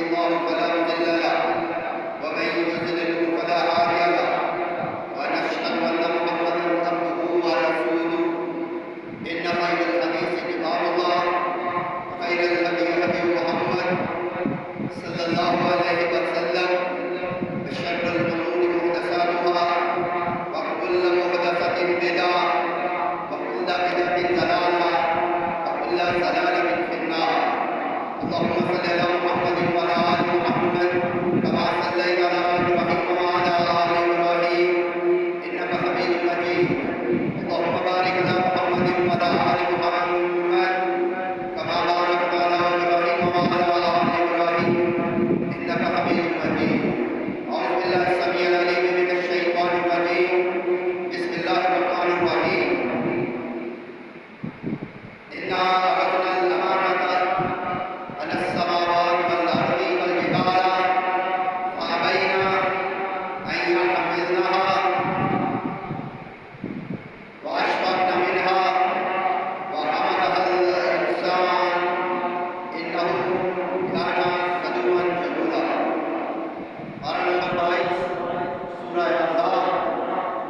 الله فلا مضل له ومن يضلل فلا هادي له ونشهد أن محمدا عبده ورسوله إن خير الحديث كتاب الله وخير الهدي هدي محمد صلى الله عليه وسلم وشر الأمور محدثاتها وكل محدثة بدعة وكل بدعة ضلالة وكل ضلالة في النار. اللهم صل على محمد وعلى آل محمد كما صليت على إبراهيم وعلى آل إبراهيم إنك حميد مجيد. اللهم بارك على محمد وعلى آل محمد كما باركت على إبراهيم وعلى آل إبراهيم إنك حميد مجيد. أعوذ بالله السميع العليم من الشيطان الرجيم. بسم الله الرحمن الرحيم. إنا عرضنا الأمانة على السماوات والأرض والجبال فأبين أن يحملنها وأشفقن منها وحملها الإنسان إنه كان ظلوما جهولا. اور نمبر 22 سورہ احزاب.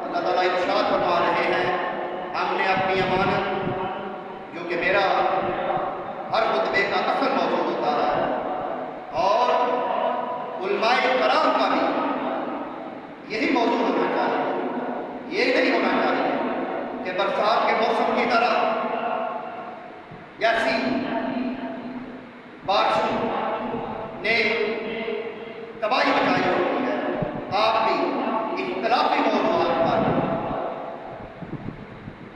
اللہ تعالیٰ ارشاد فرما رہے ہیں ہم نے اپنی امانت جو کہ میرا ہر خطبے کا اصل موضوع ہوتا ہے اور علماء کرام کا بھی یہی موضوع ہونا چاہیے. یہ نہیں ہونا چاہیے کہ برسات کے موسم کی طرح جیسی بارشوں نے تباہی مچائی ہوتی ہے آپ بھی اختلافی موضوعات پر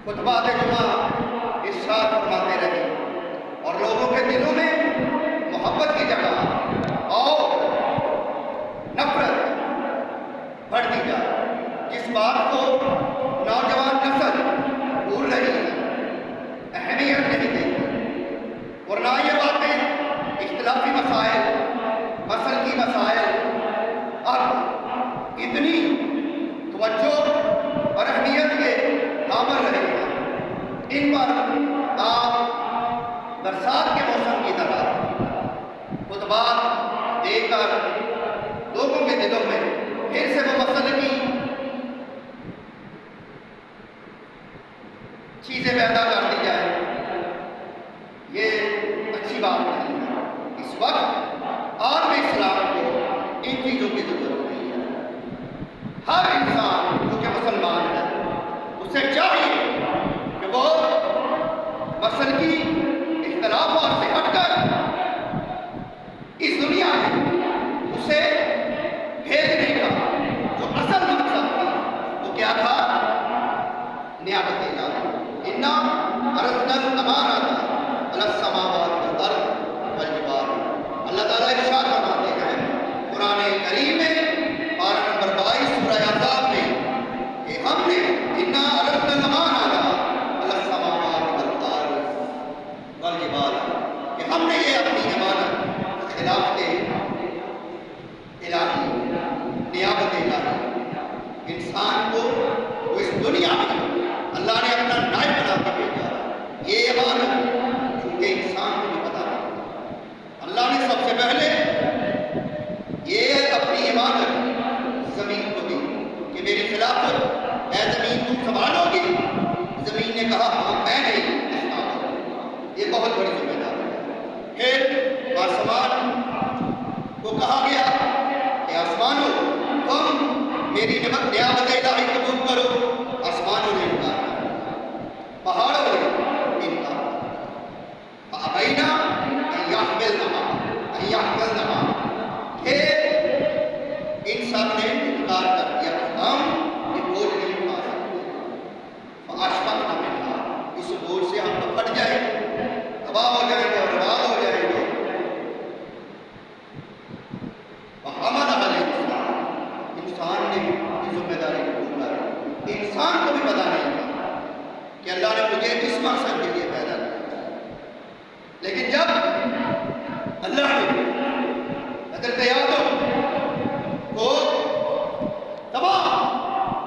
خطبات جمعہ ارشاد فرماتے رہے اور لوگوں کے دلوں میں محبت کی جگہ اور نفرت بڑھتی جائے. جس بات کو نوجوان نسل بھول رہی ہے، اہمیت نہیں دیتی، اور نہ یہ باتیں اختلافی مسائل مسل کی مسائل اب اتنی توجہ اور اہمیت کے حامل رہے ہیں. ان پر آپ برسات کے موسم کی طرح خطبات دے کر لوگوں کے دلوں میں پھر سے وہ مسئلے کی چیزیں پیدا کر دی جائے، یہ اچھی بات نہیں ہے. اس وقت عالم اسلام کو ان چیزوں کی ضرورت نہیں ہے. ہر انسان جو کہ مسلمان ہے اسے چاہیے کہ وہ مسل کی اختلافات سے ہٹ کر اس دنیا میں اسے بھیجنے کا جو اصل مقصد تھا وہ کیا تھا؟ نیابت الہی. انا عرضنا الامانۃ علی السماوات والارض والجبال. اللہ تعالیٰ ارشاد فرماتے ہیں قرآن کریم میں پارہ نمبر 22 سورہ احزاب میں کہ ہم نے انا عرضنا الامانۃ علی السماوات والارض والجبال کہ ہم نے یہ اپنی امانت خلاف کے الہی نیابت الہی انسان کو وہ اس دنیا میں اللہ نے اپنا نائب بنا کے بھیجا. یہ امانت چونکہ انسان کو بھی پتا نہیں، اللہ نے سب سے پہلے یہ اپنی امانت زمین کو دی کہ میری خلافت اے زمین تم سنبھالو گی. زمین نے کہا ہاں میں نہیں. یہ بہت بڑی ذمہ داری ہے. پھر آسمان کو کہا گیا کہ آسمانوں تم میری نیابت الہی قبول کرو. آسمانوں نے انکار کیا، پہاڑوں نے انکار کیا. فَأَبَيْنَا أَن يَحْمِلْنَهَا پھر ان سب نے انکار کر دیا کہ ہم یہ بوجھ نہیں اٹھا سکتے. فَأَشْفَقْنَا مِنْهَا اس بوجھ سے ہم تو پھٹ جائیں گے، تباہ ہو جائیں گے اور برباد ہو جائیں گے. وَحَمَلَهَا الْإِنسَانُ انسان نے یہ ذمہ داری قبول کر. انسان کو بھی پتا نہیں تھا کہ اللہ نے مجھے کس مقصد کے لیے پیدا کیا، لیکن جب اللہ نے حضرت آدم کو تمام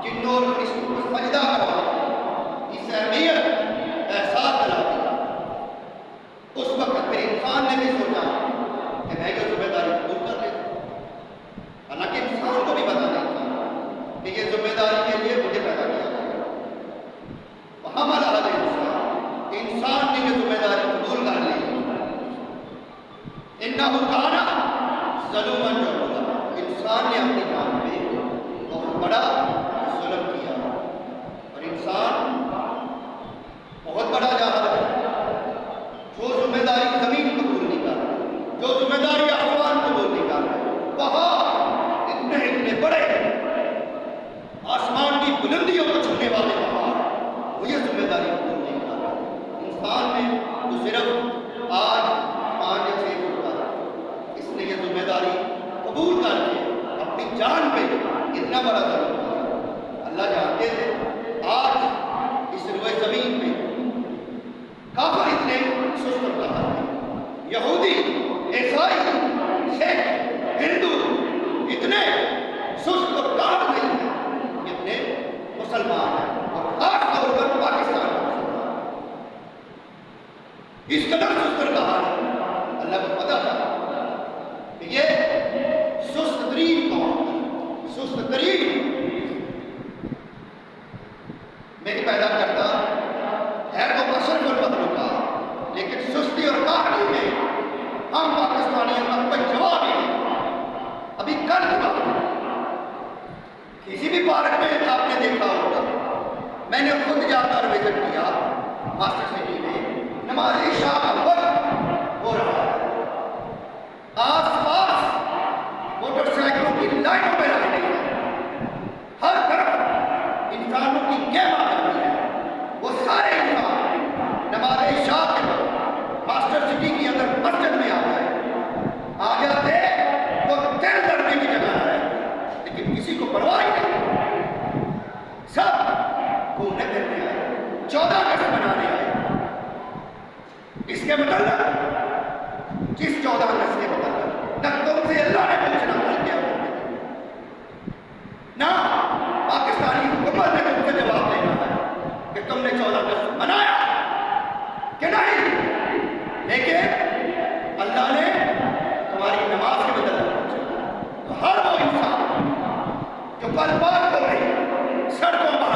جنوں اور فرشتوں کو سجدہ کروا اس اہمیت احساس دلا دیا، اس وقت پھر انسان نے بھی سوچا کہ میں جو ذمہ داری قبول کہا نا ظلمن جہولا، انسان نے اپنی جان پہ بہت بڑا ظلم کیا، اور انسان بہت بڑا جاہل ہے، جو ذمہ داری زمین قبول نہیں کر رہا، جو ذمہ داری آسمان قبول نہیں کر رہا، پہاڑ اتنے اتنے بڑے آسمان کی بلندیوں کو چھونے والے پہاڑ، وہ یہ ذمہ داری قبول نہیں کر رہا۔ انسان میں تو صرف آج 5 یا 6 فٹ کا، اس نے یہ ذمہ داری قبول کر کے اپنی جان پہ اتنا بڑا ظلم کیا۔ اللہ جانتے تھے آج اس روئے زمین پہ کافر اتنے سست اور کافر ہیں، یہودی، عیسائی، سکھ، ہندو اتنے سست اور کافر نہیں ہیں جتنے مسلمان ہیں، اور خاص طور پر پاکستان کے مسلمان۔ اس قدر سست اور کافر ہے، اللہ کو پتہ تھا کہ یہ سست ترین قوم، سست ترین میں پیدا کرتا ہے تو بشر اور مخلوقات، لیکن سستی اور کاہلی میں ہم پاکستانیوں کا کوئی جواب ہی نہیں۔ ابھی کل کی بات ہے، کسی بھی پارک میں آپ نے دیکھا ہوگا، میں نے خود جا کر وزٹ کیا ماسٹر سٹی میں، نماز عشاء کا وقت ہو رہا ہے، آس پاس موٹر سائیکلوں کی لائنوں پہ لگ رہی ہے، ہر طرف انسانوں کی گیما کرتی ہے، وہ سارے انسان نماز عشاء کے وقت ماسٹر سٹی کی اگر مسجد میں آ جاتے تو دل درنے کی جگہ نہ رہے، لیکن کسی کو پرواہ ہی نہیں، سب گھومنے پھرنے آئے، 14 اگست منانے آئے۔ اس کے متعلق جس 14 اگست کے متعلق نہ تم سے اللہ نے پوچھنا بھول گیا، نہ پاکستانی حکومت نے تم سے جواب دینا ہے کہ تم نے 14 اگست منایا کہ نہیں، لیکن اللہ نے تمہاری نماز کے بدلے پوچھا۔ تو ہر وہ انسان جو پل پال ہو رہی سڑکوں پر،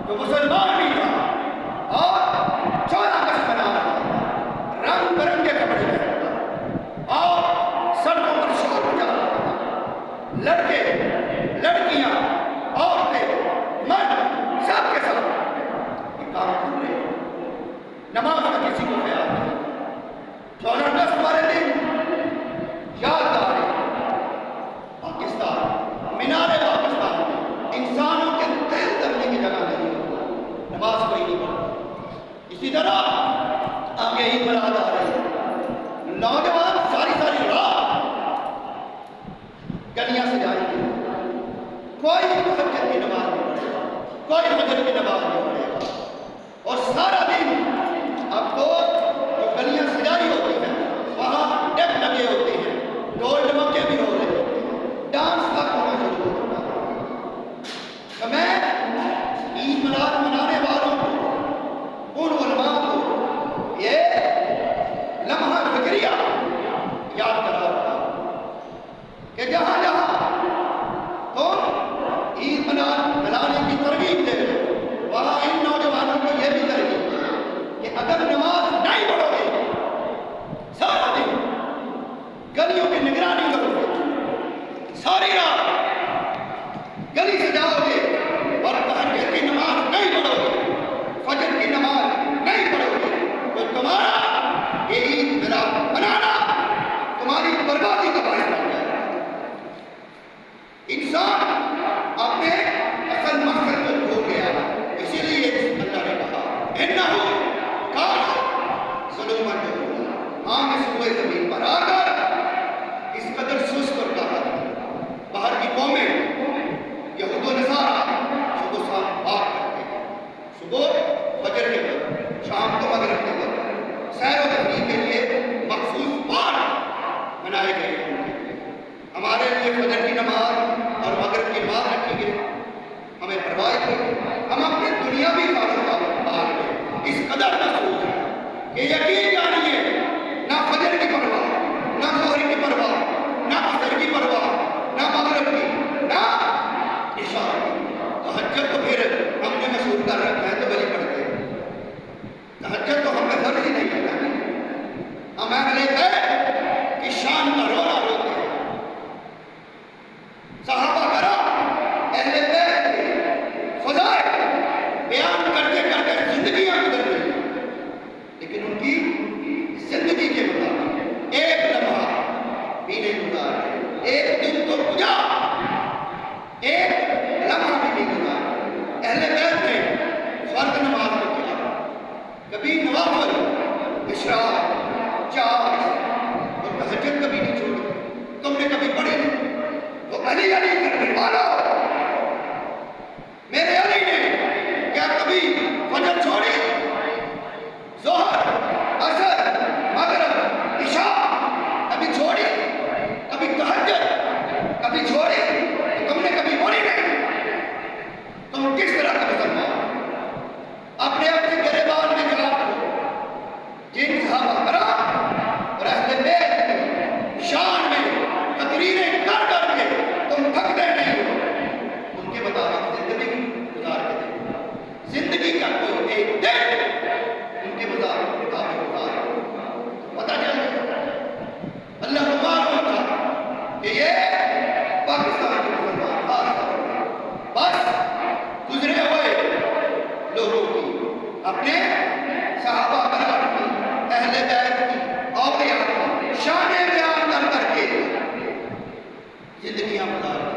جو مسلمان بھی تھا اور 14 اگست منا رہا تھا، رنگ برنگے کپڑے پہن کر اور سڑکوں پر شور مچا رہا تھا، لڑکے، لڑکیاں، عورتیں، مرد، سب کے سب یہ کام کر رہے ہیں، نماز کا کسی کو خیال نہیں۔ 14 اگست والے دن یادگار ہے پاکستان، مینار پاکستان میں انسانوں کے دل درنے کی جگہ نہیں ہوتا، نماز کوئی نہیں پڑھتا۔ اسی طرح آگے عید میلاد آ رہی ہے، نوجوان ساری رات گلیاں سجائیں گے، کوئی تہجد کی نماز نہیں پڑھے گا، کوئی فجر کی نماز نہیں پڑھے گا، اور سارا دن اب تو جو گلیاں سجائی ہوتی ہیں وہاں ڈیک لگے ہوتے ہیں، ڈھول ڈمکے بھی ہو رہے ہوتے ہیں، ڈانس کا ہونا شروع ہو چکا ہے۔ تو میں عید میلاد منانے والوں کو، ان علماء کو یہ لمحہ فکریہ یاد کرا رہا کہ جہاں جہاں تم عید منانے کی ترغیب دے رہے ہو، وہاں ان نوجوانوں کو یہ بھی ترغیب دے کہ اگر نماز نہیں پڑھو گے، سارا دن گلیوں کی نگرانی کرو گے، ساری رات گلی سے جاؤ گے اور تہجد کی نماز نہیں پڑھو گے، فجر کی نماز نہیں پڑھو گے، تو تمہارا یہ عید میلاد منانا تمہاری بربادی کا باعث بن جائے گا۔ انسان اپنے اصل مقصد کو بھول گیا، اسی لیے اللہ نے کہا انہو کان ظلوما جہولا، عام اس روئے زمین پر آ کر اس قدر سست اور کاہل، باہر کی قومیں یہود و نصارہ صبح شام پاک کرتے ہیں، صبح فجر کے وقت، شام کو مغرب کے وقت سیر و تفریح کے لیے مخصوص پارک بنائے گئے ہیں۔ ہمارے لیے فجر کی نماز اور مغرب کی نماز رکھی گئی، ہمیں پرواہ نہیں، ہم اپنے دنیاوی کاروبار میں اس قدر محسوس ہے کہ یقین جانیے نہ فجر کی پرواہ، نہ ظہر کی پرواہ، نہ عصر کی پرواہ، نہ مغرب کی، نہ عشاء کی۔ تہجد تو پھر ہم نے محسوس کر رکھا ہے تو وہی پڑھتے ہیں، تہجد تو ہمیں فرض ہی نہیں کرنا، ہم اگلے ہے کہ شان شام کا رونا روتے ہیں. صحابہ کرام اہل بیت کے فضائل بیان کرتے کرتے زندگیاں گزر گئی، لیکن ان کی زندگی کے مطابق ایک لمحہ بھی نہیں گزارا، ایک دن تو گزرا، ایک لمحہ بھی نہیں گزارا. اہل بیت نے فرض نماز کو کیا، کبھی نوافل اشراق چار اور تہجد کبھی نہیں چھوڑی. تم نے کبھی پڑھی نہیں؟ تو علی علی کرنے والوں، میرے علی نے کیا کبھی فجر چھوڑی؟ ظہر عصر مغرب عشاء کبھی چھوڑی؟ کبھی تہجد کبھی چھوڑی؟ تم نے کبھی پڑھی نہیں؟ تم کس طرح کا مسلمان؟ اپنے اپنے گریبان میں جواب دو. جن صحابہ کرام اور اہل بیت کی شان میں تقریریں کر کر کے تم تھکتے نہیں ہو، ان کے مطابق زندگی گزار کے دیکھو. زندگی کا کوئی ایک دن ان کے مطابق گزار پتہ چلے. اللہ کو معلوم تھا کہ یہ پاکستان کے مسلمان خاص طور پر بس گزرے ہوئے لوگوں کی، اپنے صحابہ کرام کی، اہل بیت کی، اولیاء کی شانیں بیان کر کر کے زندگیاں گزار دی،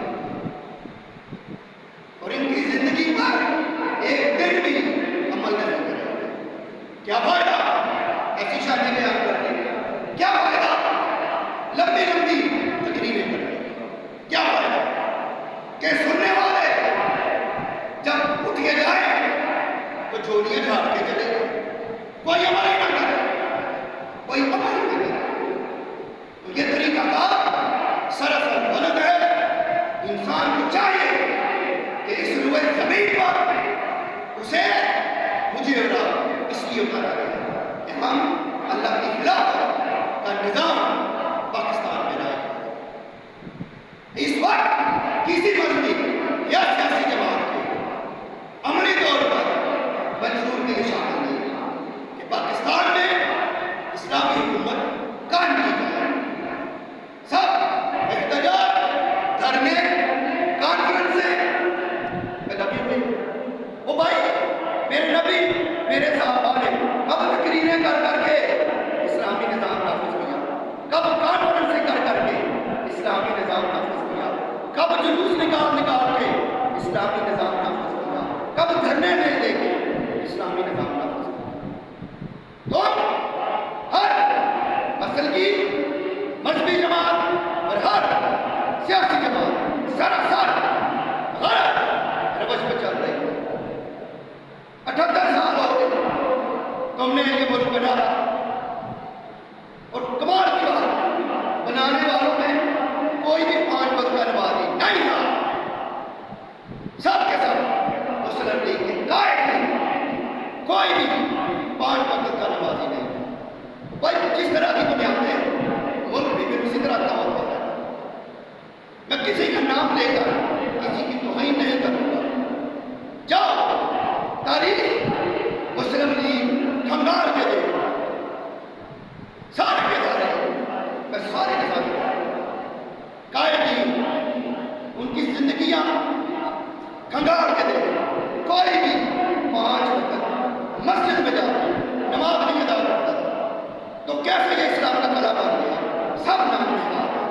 اور ان کی زندگی پر ایک دن بھی عمل نہیں کرے. کیا فائدہ ایسی شانیں بیان کرنے کا؟ کیا فائدہ لمبی لمبی تقریریں کرنے کا؟ کیا فائدہ کہ سننے والے جب اٹھ کے جائیں تو جوڑیاں جھاڑ کے چلے جائیں، کوئی عمل ہی نہ کرے، کوئی عمل ہی نہ کرے. تو یہ طریقہ کار سراسر غلط ہے. انسان کو چاہیے کہ اس روئے زمین پر اسے مجھے اس لیے اتارا گیا کہ ہم اللہ کی خلافت کا نظام پاکستان میں لائے. اس وقت کسی مذہبی یا سیاسی جماعت کے عملی طور پر منظور میں شامل نہیں کہ پاکستان میں اسلامی حکومت قائم کی جائے. سب احتجاج دھرنے کانفرنسیں نبی ہوئی. وہ بھائی میرے نبی میرے صحابہ نے کب تقریریں کر کر کے اسلامی نظام نافذ کیا؟ کب کانفرنسیں کر کر کے اسلامی نظام نافذ کیا؟ کب جلوس نکال کے اسلامی نظام نافذ کیا؟ کب دھرنے دے کے اسلامی نظام نافذ کیا؟ تو ہر مسل کی مذہبی جماعت اور ہر سیاسی جماعت سراسر غلط روش پہ چل رہی ہے. 78 سال ہو گئے تم نے یہ ملک بنایا، اور کمال کی بات بنانے والوں میں کوئی بھی 5 وقت کا نمازی نہیں تھا. سب کے سب مسلم لیگ کے قائد تھے، کوئی بھی 5 وقت کا نمازی نہیں تھا. بھائی جس طرح کی بنیادیں ملک میں بھی اسی طرح دعوت ہو رہا ہے. میں کسی کا نام لے کر کسی کی توہین نہیں کروں گا. جاؤ تاریخ مسلم لیگ کھنگار کے دے سارے کے سارے، میں سارے کے سارے قائدین ان کی زندگیاں کھنگار کے دے. کوئی بھی 5 وقت مسجد میں جاتا نماز نہیں ادا کرتا تھا، تو کیسے یہ اسلام کا کلا بن گیا؟ سب نام نہاد ہے،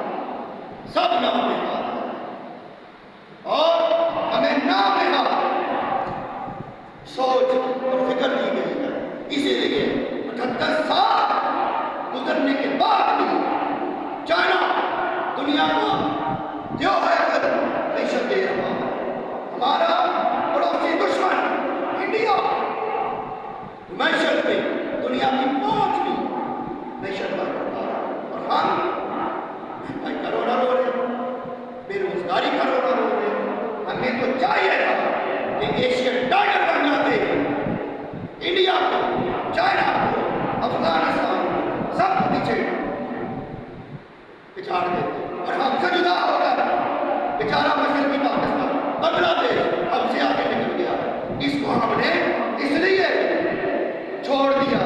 سب نام نہاد ہے، اور ہمیں نام نہاد سوچ اور فکر دی گئی ہے. اسی لیے 78 سال گزرنے کے بعد بھی چائنا دنیا کو جو ہے معیشت دے رہا ہے. ہمارا پڑوسی دشمن انڈیا معیشت میں دنیا کی 5ویں معیشت پر رہا ہے، اور ہم مہنگائی کا رونا رو رہے ہیں، بے روزگاری کا رونا رو رہے ہیں. ہمیں تو چاہیے تھا کہ ایشین ٹائگر بن جاتے، انڈیا کو، چائنا کو، افغانستان سب کو پیچھے پچھاڑ دیتے، اور ہم سے جدا ہو کر بیچارہ مشرقی پاکستان بنگلہ دیش ہم سے آگے نکل گیا. اس کو ہم نے اس لیے چھوڑ دیا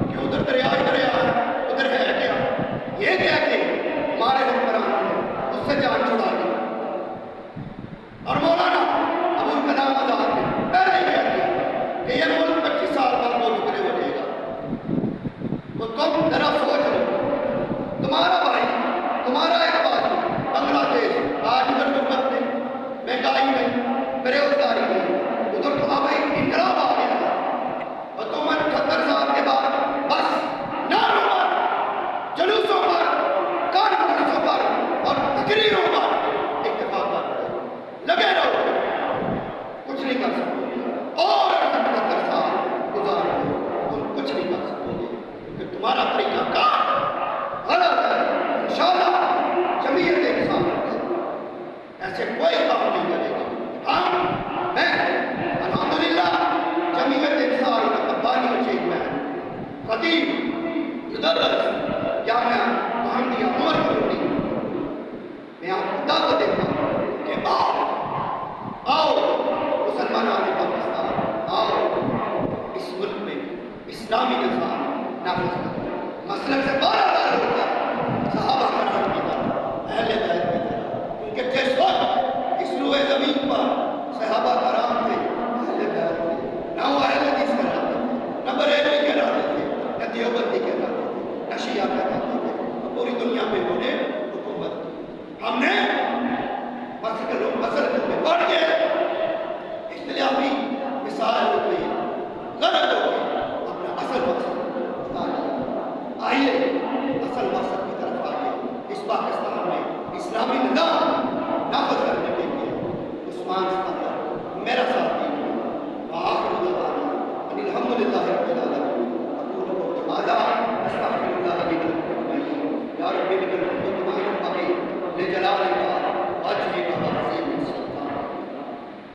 کہ ادھر دریا ادھر ہے کیا، یہ کہہ کے تقریروں پر اتفاق کر رہے لگے رہو، کچھ نہیں کر سکتے، اور 75 سال گزار دو تم کچھ نہیں کر سکتے کیونکہ تمہارا طریقہ کار غلط ہے۔ انشاءاللہ جمعیت انسان ایسے کوئی کام نہیں کرے گا۔ ہاں میں الحمدللہ جمعیت انسان تقبانی چیئرمین خطیب مدرس جامعہ محمدیہ عمر کلونی، میں آپ کو دعوت دیتا ہوں کہ آؤ مسلمانان پاکستان، آؤ اس ملک میں اسلامی نظام نافذ کرو، مسلک سے بالا ہوتا ہے صحابہ کرام کی طرح، اہل بیت کی طرح، کیونکہ جس وقت اس روئے زمین پر صحابہ کرام تھے، اہل بیت تھے، نہ وہ اہل حدیث کہلاتے تھے، نہ بریلوی کہلاتے تھے، نہ دیوبندی کہلاتے تھے، نہ شیعہ کہلاتے تھے، پوری دنیا میں انہوں نے حکومت کی۔ ہم نے مسلک میں بڑھ کے اختلافی مثال ہو گئی، غلط ہو گئی، اپنا اصل مقصد بتا دیا۔ آئیے اصل مقصد کی طرف آئیے، اس پاکستان میں اسلامی نظام نافذ کرنے کے لیے عثمان صاحب میرا ساتھ دیجیے۔ وآخر دعوانا ان الحمدللہ رب العالمین۔ اقول قولی ھذا